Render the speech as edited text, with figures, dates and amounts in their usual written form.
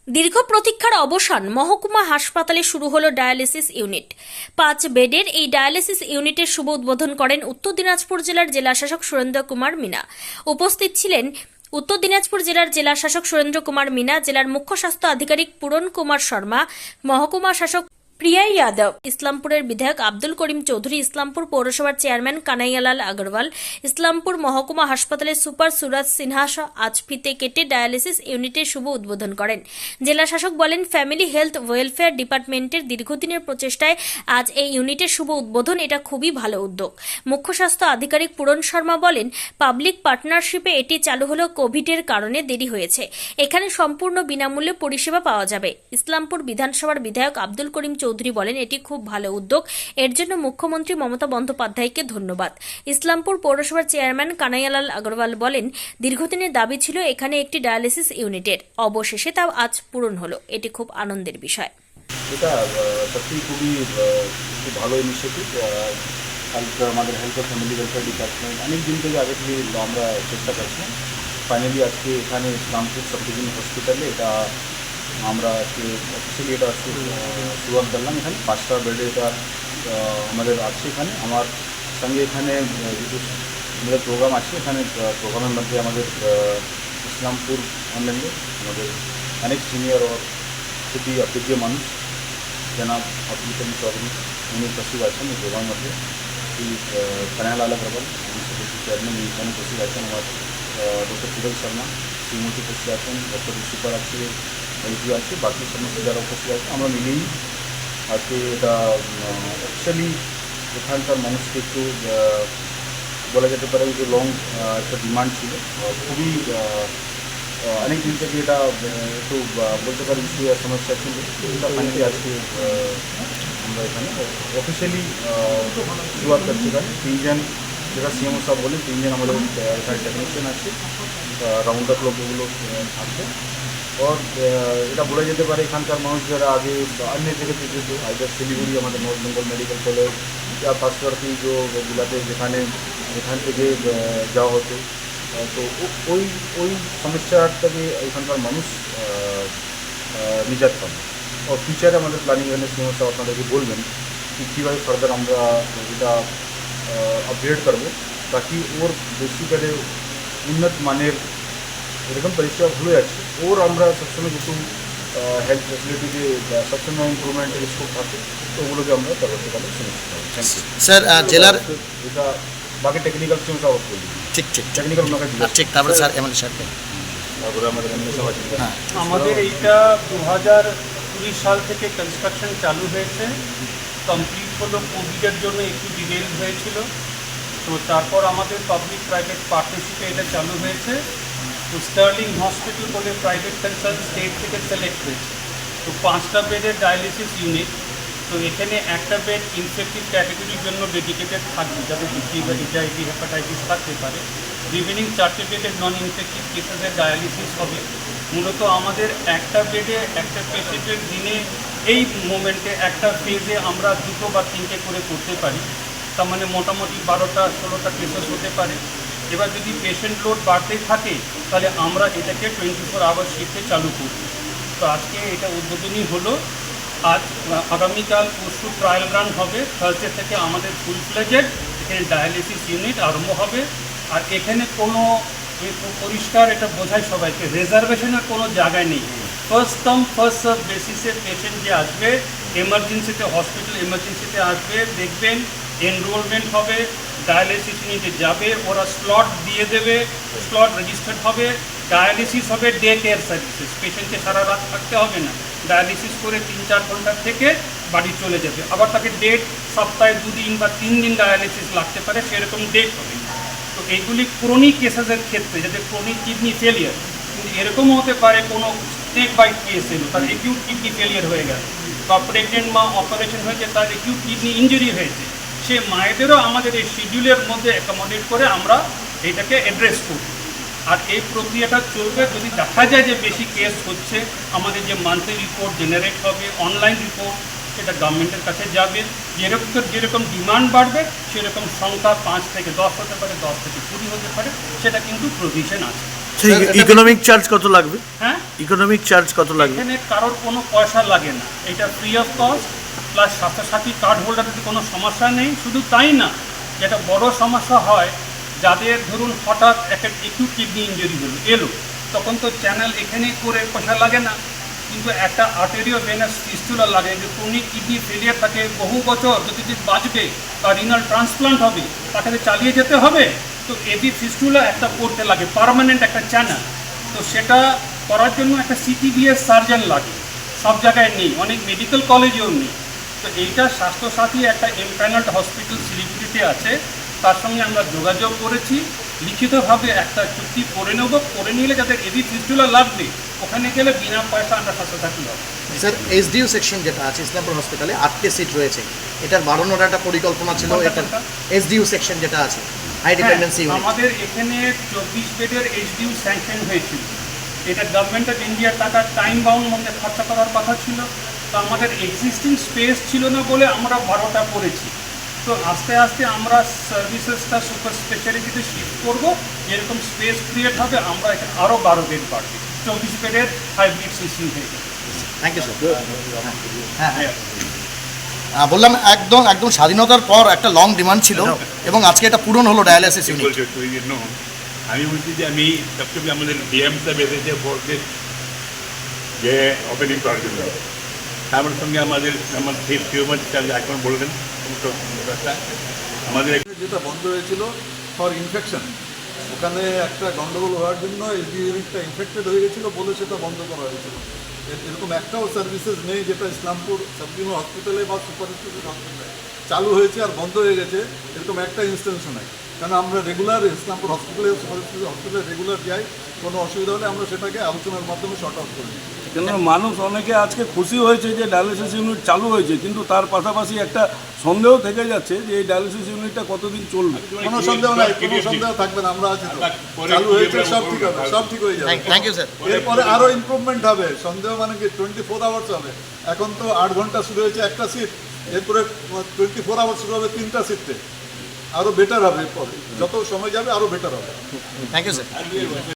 দীর্ঘ প্রতীক্ষার অবসান মহকুমা হাসপাতালে শুরু হলো ডায়ালিসিস ইউনিট। 5 বেডের এই ডায়ালিসিস ইউনিটের শুভ উদ্বোধন করেন উত্তর দিনাজপুর জেলার জেলাশাসক সুরেন্দ্র কুমার মিনা। উপস্থিত ছিলেন উত্তর দিনাজপুর জেলার জেলাশাসক সুরেন্দ্র কুমার মিনা, জেলার মুখ্য স্বাস্থ্য আধিকারিক পূরণ কুমার শর্মা, মহকুমা শাসক প্রিয়া যাদব, ইসলামপুরের বিধায়ক আব্দুল করিম চৌধুরী, ইসলামপুর পৌরসভার চেয়ারম্যান কানাইয়ালাল আগরওয়াল, ইসলামপুর মহকুমা হাসপাতালের সুপার সুরাজ সিনহা আজ ফিতে কেটে ডায়ালিসিস ইউনিটের শুভ উদ্বোধন করেন। জেলা শাসক বলেন, ফ্যামিলি হেলথ ওয়েলফেয়ার ডিপার্টমেন্টের দীর্ঘদিনের প্রচেষ্টায় আজ এই ইউনিটের শুভ উদ্বোধন, এটা খুবই ভালো উদ্যোগ। মুখ্য স্বাস্থ্য আধিকারিক পূরণ শর্মা বলেন, পাবলিক পার্টনারশিপে এটি চালু হলো, কোভিডের কারণে দেরি হয়েছে। এখানে সম্পূর্ণ বিনামূল্যে পরিষেবা পাওয়া যাবে। ইসলামপুর বিধানসভার বিধায়ক আব্দুল করিম চৌধুরী বলেন, এটি খুব ভালো উদ্যোগ, এর জন্য মুখ্যমন্ত্রী মমতা বন্দ্যোপাধ্যায়কে ধন্যবাদ। ইসলামপুর পৌরসভার চেয়ারম্যান কানাইয়ালাল আগরওয়াল বলেন, দীর্ঘদিনের দাবি ছিল এখানে একটি ডায়ালিসিস ইউনিটের, অবশেষে তা আজ পূরণ হলো, এটি খুব আনন্দের বিষয়। এটা সত্যি খুবই ভালো ইনিশিয়েটিভ। আমাদের হেলথ ও ফ্যামিলি ওয়েলফেয়ার ডিপার্টমেন্ট অনেক দিন থেকে আগে থেকে আমরা চেষ্টা করছিলাম। ফাইনালি আজকে এখানে ইসলামপুর সাব ডিভিশন হসপিটালে এটা আমরা আজকে অফিসিয়ালি এটা শুরুয়াত করলাম। এখানে 5টা বেডে এটা আমাদের আছে। এখানে আমার সঙ্গে এখানে যেহেতু আমাদের প্রোগ্রাম আছে, এখানে প্রোগ্রামের মধ্যে আমাদের ইসলামপুর এমএলএ, আমাদের অনেক সিনিয়র ও খুবই অভিজ্ঞ মানুষ जनाब अब्दुल करीम चौधरी उन्हें उपस्थित आছেন এই প্রোগ্রামের মধ্যে। এই কানাইয়ালাল আগরওয়াল চেয়ারম্যান এখানে উপস্থিত আছেন। আমার ডক্টর পূরণ শর্মা শ্রীমতী উপস্থিত আছেন, ডক্টর সুপার আছে, এইটি আছে, বাকি সমস্ত যারা উপস্থিত আছে আমরা মিলেই আজকে এটা অফিসিয়ালি এখানকার মানুষকে একটু বলা যেতে পারে যে লং একটা ডিমান্ড ছিল, খুবই অনেক দিন থেকে এটা একটু বলতে পারি সমস্যা ছিল। এটা ফাইনালি আজকে আমরা এখানে অফিসিয়ালি শুরুয়াত করছি। এখানে 3জন, যেটা সিএমও সাহেব বলেন, 3জন আমাদের এখানে টেকনিশিয়ান আছে, রাউন্ড দ্য ক্লক এগুলো থাকবে। और এটা বলা যেতে পারে এখানকার মানুষ যারা আগে অন্য জায়গা থেকে যেত, আইদার শিলিগুড়ি আমাদের নর্থ বেঙ্গল মেডিকেল কলেজ या পাশাপাশি যেগুলাতে যেখানে এখান থেকে যাওয়া হতো, তো ওই সমস্যার থেকে এখানকার মানুষ নিজাত পাবে। ও ফিউচারে আমাদের প্ল্যানিং এখানে সমস্যা আপনাদেরকে বলবেন कि কীভাবে ফার্দার আমরা এটা আপগ্রেড করবো, তাকি ওর বেসিক্যালি উন্নত মানের এরকম পরিষেবা ভুলে যাচ্ছে। ওর আমরা সবসময় যেহেতু হেলথ ফেসিলিটিতে সবসময় ইম্প্রুভমেন্টের স্কোপ থাকে, তো ওগুলোকে আমরা পরবর্তীকালে সুনিশ্চিত করবো। স্যার জেলার এটা বাকি টেকনিক্যাল সমস্যা অবশ্যই বলবি। ঠিক ঠিক টেকনিক্যাল ওনাকে ঠিক, তারপরে স্যার এমএলএ স্যার তারপরে আমাদের আমাদের এইটা 2020 সাল থেকে কনস্ট্রাকশন চালু হয়েছে, কমপ্লিট হলো। কোভিডের জন্য একটু ডিলেড হয়েছিল, তো তারপর আমাদের পাবলিক প্রাইভেট পার্টনারশিপে এটা চালু হয়েছে। তো স্টার্লিং হসপিটাল বলে প্রাইভেট কনসার্ন স্টেট থেকে সিলেক্ট হয়েছে। তো 5টা বেডের ডায়ালিসিস ইউনিট। তো এখানে একটা বেড ইনফেক্টিভ ক্যাটাগরির জন্য ডেডিকেটেড থাকবে, যাতে HIV হেপাটাইটিস থাকতে পারে। রিমেনিং 4টে বেডের নন ইনফেক্টিভ কেসেসের ডায়ালিসিস হবে। মূলত আমাদের একটা বেডে একটা পেশেন্টের দিনে এই মোমেন্টে একটা ফেজে আমরা 2 বা 3টে করে করতে পারি। তার মানে মোটামুটি 12টা 16টা কেসেস হতে পারে। এবার যদি পেশেন্ট লোড বাড়তে থাকে তাহলে আমরা এটাকে 24 আওয়ার শিফটে চালু করব। তো আজকে এটা উদ্বোধনী হলো। আজ আগামীকাল পরশু ট্রায়াল রান হবে। থার্সডে থেকে আমাদের ফুল ফ্লেজেড এখানে ডায়ালিসিস ইউনিট আরম্ভ হবে। আর এখানে কোনো পরিষ্কার এটা বোঝায় সবাইকে, রিজার্ভেশনের কোনো জায়গায় নেই। ফার্স্ট কাম ফার্স্ট সার্ভ বেসিসে পেশেন্ট যে আসবে, এমার্জেন্সিতে হসপিটাল এমার্জেন্সিতে আসবে, দেখবেন এনরোলমেন্ট হবে, ডায়ালিসিস ইউনিটে যাবে, ওরা স্লট দিয়ে দেবে, স্লট রেজিস্টার্ড হবে, ডায়ালিসিস হবে। ডে কেয়ার সার্ভিসেস, পেশেন্টকে সারা রাত থাকতে হবে না, ডায়ালিসিস করে 3-4 ঘন্টা থেকে বাড়ি চলে যাবে। আবার তাকে ডেট সপ্তাহে 2 দিন বা 3 দিন ডায়ালিসিস লাগতে পারে, সেরকম ডেট হবে। তো এইগুলি ক্রনিক কেসেসের ক্ষেত্রে, যাতে ক্রনিক কিডনি ফেলিয়ার, কিন্তু এরকমও হতে পারে কোনো স্টেক বাইট কেস এলো, তার একিউট কিডনি ফেলিয়ার হয়ে গেল, বা প্রেগনেন্ট মা অপারেশন হয়েছে, তার একিউট কিডনি ইঞ্জুরি হয়েছে, সে মায়েদেরও আমাদের এই শিডিউলের মধ্যে অ্যাকোমোডেট করে আমরা এইটাকে অ্যাড্রেস করি। আর এই প্রক্রিয়াটা চলবে। যদি দেখা যায় যে বেশি কেস হচ্ছে, আমাদের যে মান্থলি রিপোর্ট জেনারেট হবে, অনলাইন রিপোর্ট, সেটা গভর্নমেন্টের কাছে যাবে। যেরকম ডিমান্ড বাড়বে সেরকম সংখ্যা 5 থেকে 10 হতে পারে, 10 থেকে 20 হতে পারে, সেটা কিন্তু প্রভিশন আছে। ইকোনমিক চার্জ কত লাগবে? হ্যাঁ, ইকোনমিক চার্জ কত লাগবে? এখানে কারোর কোনো পয়সা লাগে না, এটা free of cost, plus Swasthyasathi card হোল্ডারদের কোনো সমস্যা নেই। শুধু তাই না, যেটা বড় সমস্যা হয় যাদের ধরুন হঠাৎ একটা একটু কিডনি ইঞ্জুরি এলো, তখন তো চ্যানেল এখানে করে পয়সা লাগে না, কিন্তু একটা আর্টেরিও ভেনাস ফিস্টুলা লাগে, যে ক্রনিক কিডনি ফেলিয়ার থাকে বহু বছর, যদি বাঁচবে বা রিনাল ট্রান্সপ্লান্ট হবে, তাকে তো চালিয়ে যেতে হবে। তো এডি ফিস্টুলা একটা করতে লাগে, পার্মানেন্ট একটা চ্যানেল। তো সেটা করার জন্য একটা সিটিবিএস সার্জন লাগে, সব জায়গায় নেই, অনেক মেডিকেল কলেজেও নেই। তো এইটা স্বাস্থ্যসাথী একটা এমপ্যানেলড হসপিটাল শিলিগুড়িতে আছে, তার সঙ্গে আমরা যোগাযোগ করেছি, লিখিতভাবে একটা চুক্তি করে নেব, করে নিলে যাদের এডি ফিস্টুলা লাগবে ওখানে গেলে বিনা পয়সা আমরা স্বাস্থ্যসাথী হবে। স্যার এসডিইউ সেকশন যেটা আছে ইসলামপুর হসপিটালে 8টে সিট রয়েছে, এটার বাড়ানোর একটা পরিকল্পনা ছিল। এটা এসডিইউ সেকশন যেটা আছে হাই ডিপেন্ডেন্সি হ্যাঁ, ইউনিট, আমাদের এখানে 24 বেডের এইচডিইউ স্যাংশন হয়েছিল। এটা গভর্নমেন্ট অফ ইন্ডিয়ার টাকা টাইম বাউন্ড মধ্যে খরচা করার কথা ছিল, তো আমাদের এক্সিস্টিং স্পেস ছিল না বলে আমরা 12টা করেছি। তো আস্তে আস্তে আমরা সার্ভিসেসটা সুপার স্পেশালিটিতে শিফট করবো, যেরকম স্পেস ক্রিয়েট হবে আমরা এখানে আরও 12 বেড বাড়বে, 24 বেডের হাইব্রিড সিস্টেম হয়ে যাবে। Thank you sir. বললাম একদম একদম স্বাধীনতার পর একটা লং ডিমান্ড ছিল এবং আজকে এটা পূরণ হলো ডায়ালিসিস ইউনিট। আমি বলছি যে আমি সবসময় আমাদের ডিএম সাহেব এসেছে বোর্ডের যে ওপেনিং করার জন্য, তার সঙ্গে আমার এখন বললেন আমাদের যেটা বন্ধ হয়েছিল ফর ইনফেকশন, ওখানে একটা গন্ডগোল হওয়ার জন্য এসডি ইউনিটটা ইনফেক্টেড হয়ে গেছিলো বলে সেটা বন্ধ করা হয়েছিল। এরকম একটাও সার্ভিসেস নেই যেটা ইসলামপুর সাবডিভিশনাল হসপিটালে বা সুপার স্পেশালিটি হসপিটালে চালু হয়েছে আর বন্ধ হয়ে গেছে, এরকম একটা ইনস্টেন্সও নাই। কারণ আমরা রেগুলার ইসলামপুর হসপিটালে সুপার স্পেশালিটি হসপিটালে রেগুলার যাই, কোনো অসুবিধা হলে আমরা সেটাকে আলোচনার মাধ্যমে শর্ট আউট করি। কেন মানুষ অনেকে আজকে খুশি হয়েছে যে ডায়ালিসিস ইউনিট চালু হয়েছে, কিন্তু তার পাশাপাশি একটা সন্দেহ থেকে যাচ্ছে যে এই ডায়ালিসিস ইউনিটটা কতদিন চলবে। কোনো সন্দেহ নাই, কোনো সন্দেহ থাকবে না, আমরা আছি তো, চালু হয়েছে, সব ঠিক হবে, সব ঠিক হয়ে যাবে। Thank you sir. এরপরে আরও ইমপ্রুভমেন্ট হবে, সন্দেহ মানে কি 24 আওয়ার্স হবে। এখন তো 8 ঘন্টা শুরু হয়েছে একটা সিট, এরপরে 24 আওয়ার্স শুরু হবে 3টা সিটে, আরও বেটার হবে, এরপরে যত সময় যাবে আরও বেটার হবে। Thank you sir.